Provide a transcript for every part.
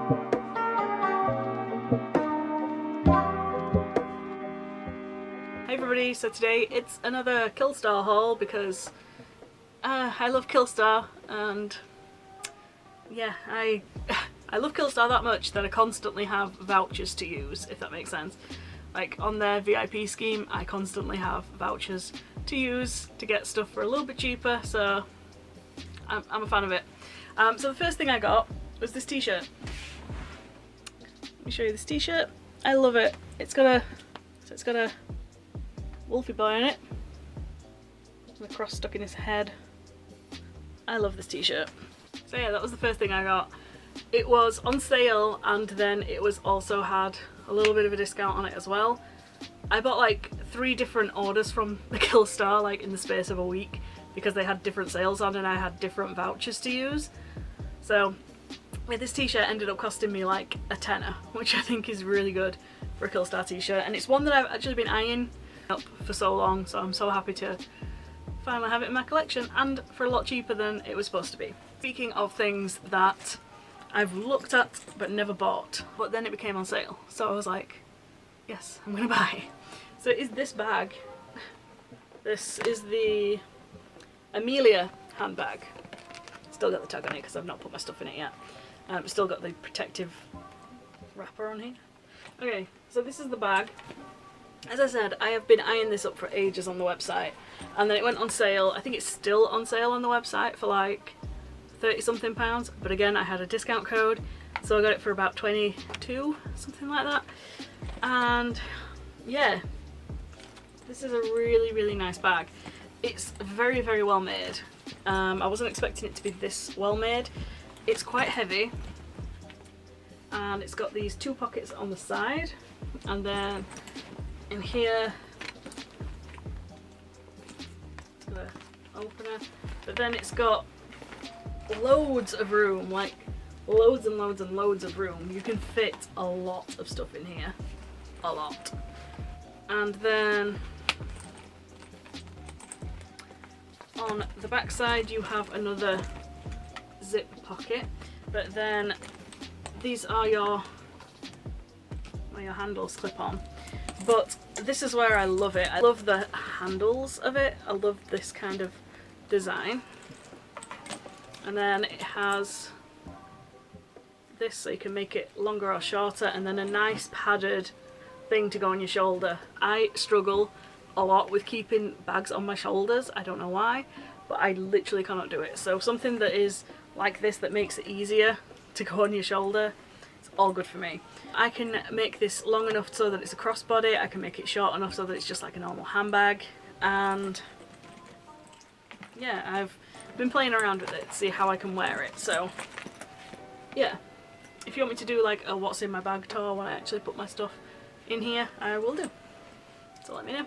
Hey everybody, so today it's another Killstar haul because I love Killstar, and yeah, I love Killstar that much that I constantly have vouchers to use, if that makes sense. Like on their VIP scheme, I constantly have vouchers to use to get stuff for a little bit cheaper, so I'm a fan of it. So the first thing I got was this t-shirt. Let me show you this t-shirt. I love it. It's got a Wolfie boy on it, with a cross stuck in his head. I love this t-shirt. So yeah, that was the first thing I got. It was on sale, and then it was also had a little bit of a discount on it as well. I bought like 3 different orders from the Killstar like in the space of a week because they had different sales on and I had different vouchers to use. So yeah, this t-shirt ended up costing me like a tenner, which I think is really good for a Killstar t-shirt, and it's one that I've actually been eyeing up for so long, so I'm so happy to finally have it in my collection, and for a lot cheaper than it was supposed to be. Speaking of things that I've looked at but never bought, but then it became on sale, so I was like, yes, I'm gonna buy. So it is this bag. This is the Amelia handbag. Still got the tag on it because I've not put my stuff in it yet. Still got the protective wrapper on here. Okay, so this is the bag. As I said, I have been eyeing this up for ages on the website, and then it went on sale. I think it's still on sale on the website for like 30 something pounds, but again I had a discount code, so I got it for about 22, something like that. And yeah, this is a really nice bag. It's very well made. I wasn't expecting it to be this well made. It's quite heavy, and it's got these 2 pockets on the side, and then in here it's got an opener, but then it's got loads of room, like loads and loads of room. You can fit a lot of stuff in here, a lot. And then on the back side you have another zip pocket, but then these are your handles clip on. But this is where I love it. I love the handles of it. I love this kind of design. And then it has this, so you can make it longer or shorter, and then a nice padded thing to go on your shoulder. I struggle a lot with keeping bags on my shoulders. I don't know why, but I literally cannot do it. So something that is like this that makes it easier to go on your shoulder, it's all good for me. I can make this long enough so that it's a crossbody, I can make it short enough so that it's just like a normal handbag, and yeah, I've been playing around with it to see how I can wear it. So yeah, if you want me to do like a what's in my bag tour when I actually put my stuff in here, I will do. So let me know.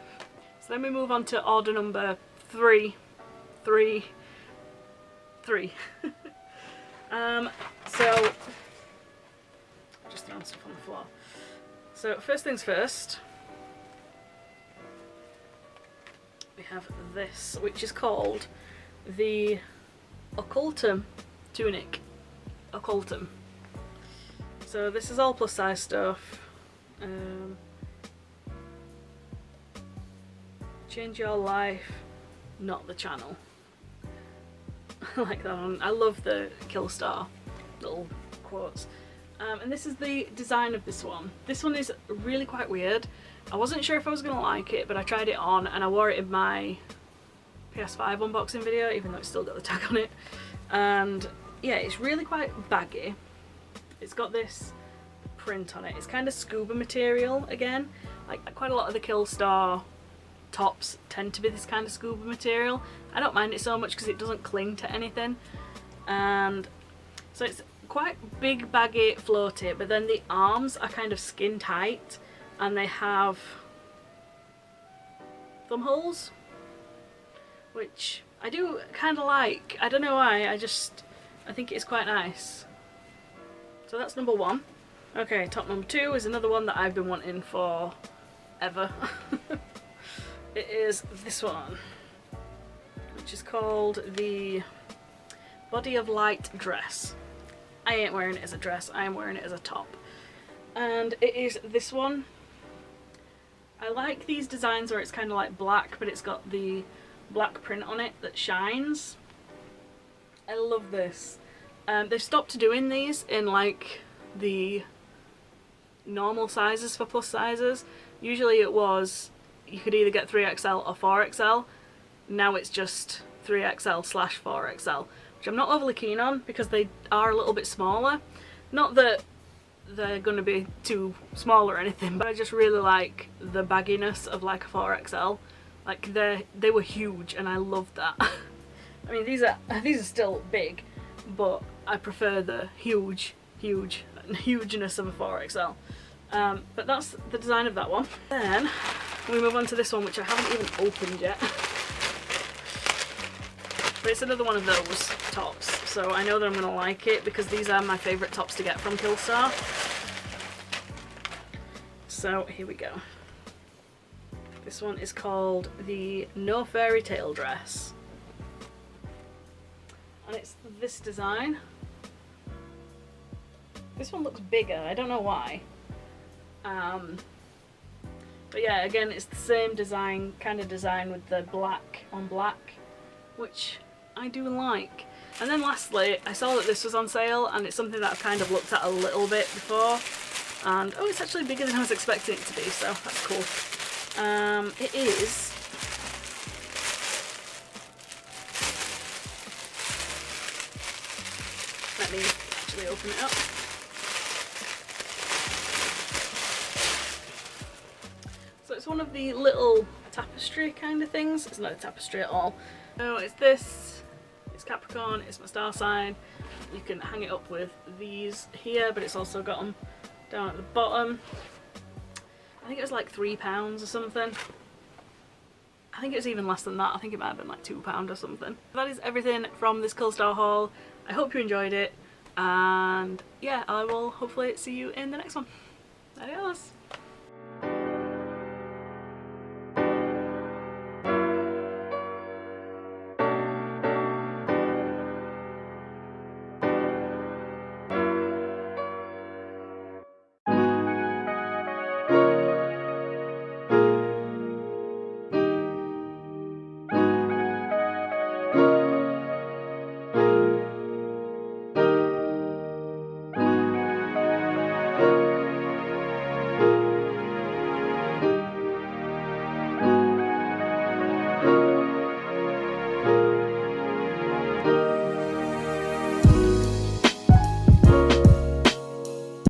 So then we move on to order number 3. So just throwing stuff on the floor. So first things first, we have this, which is called the Occultum Tunic. Occultum. So this is all plus size stuff. Change your life, not the channel. I like that one. I love the Killstar little quotes. And this is the design of this one. This one is really quite weird. I wasn't sure if I was going to like it, but I tried it on and I wore it in my PS5 unboxing video, even though it's still got the tag on it. And yeah, it's really quite baggy. It's got this print on it. It's kind of scuba material again. Like quite a lot of the Killstar tops tend to be this kind of scuba material. I don't mind it so much because it doesn't cling to anything. And so it's quite big, baggy, floaty, but then the arms are kind of skin tight and they have thumb holes, which I do kind of like. I don't know why, I think it's quite nice. So that's number 1. Okay, top number 2 is another one that I've been wanting for ever. It is this one, which is called the Body of Light dress. I ain't wearing it as a dress, I am wearing it as a top. And it is this one. I like these designs where it's kind of like black, but it's got the black print on it that shines. I love this. They've stopped doing these in like the normal sizes for plus sizes. Usually it was, you could either get 3XL or 4XL. Now it's just 3XL/4XL, which I'm not overly keen on because they are a little bit smaller. Not that they're going to be too small or anything, but I just really like the bagginess of like a 4XL. Like they were huge and I loved that. I mean, these are still big, but I prefer the hugeness of a 4XL. But that's the design of that one. Then we move on to this one, which I haven't even opened yet. But it's another one of those tops, so I know that I'm going to like it because these are my favourite tops to get from Killstar. So here we go. This one is called the No Fairy Tale Dress. And it's this design. This one looks bigger, I don't know why. But yeah, again, it's the same design, kind of design with the black on black, which I do like. And then lastly, I saw that this was on sale, and it's something that I've kind of looked at a little bit before. And oh, it's actually bigger than I was expecting it to be, so that's cool. It is let me actually open it up. So it's one of the little tapestry kind of things. It's not a tapestry at all. So it's this, it's Capricorn, it's my star sign. You can hang it up with these here, but it's also got them down at the bottom. I think it was like £3 or something. I think it was even less than that. I think it might have been like £2 or something. That is everything from this Killstar haul. I hope you enjoyed it, and yeah, I will hopefully see you in the next one. Adios!